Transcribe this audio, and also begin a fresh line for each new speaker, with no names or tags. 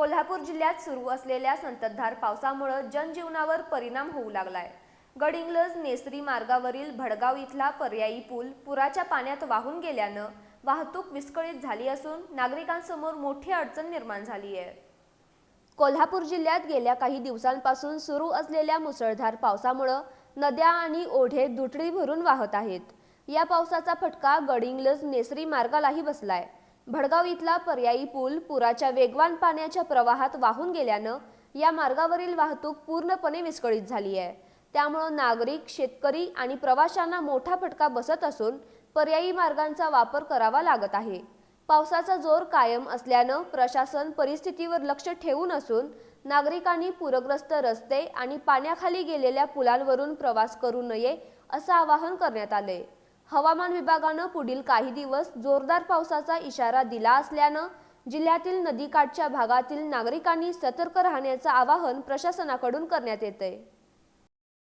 कोल्हापूर जिल्ह्यात सुरू असलेल्या संततधार पावसामुळे जनजीवनावर परिणाम होऊ लागलाय। गडिंग्लज नेसरी मार्गावरील भडगाव इथला पर्यायी पूल पुराच्या पाण्यात वाहून गेल्यानं वाहतूक विस्कळीत झाली असून नागरिकांसमोर मोठी अडचण निर्माण झाली आहे। कोल्हापूर जिल्ह्यात गेल्या काही दिवसांपासून सुरू असलेल्या मुसळधार पावसामुळे नद्या आणि ओढे दुथडी भरून वाहत आहेत। या पावसाचा फटका गडिंग्लज नेसरी मार्गालाही बसलाय। भडगाव इथला पर्यायी पूल पुराच्या वेगवान पाण्याच्या प्रवाहात वाहून गेल्यानं या मार्गावरील वाहतूक पूर्णपणे विस्कळीत झाली आहे। त्यामुळे नागरिक, शेतकरी आणि प्रवाशांना मोठा फटका बसत असून पर्यायी मार्गांचा वापर करावा लागत आहे। पावसाचा जोर कायम असल्यानं प्रशासन परिस्थितीवर लक्ष ठेवून असून नागरिकांनी पूरग्रस्त रस्ते आणि पाण्याखाली गेलेल्या पुलांवरून प्रवास करू नये असं आवाहन करण्यात आले। हवामान विभागानं पुढील काही दिवस जोरदार पावसाचा इशारा दिला असल्यानं जिल्ह्यातील नदीकाठच्या भागातील नागरिकांनी सतर्क राहण्याचं आवाहन प्रशासनाकडून करण्यात येतंय।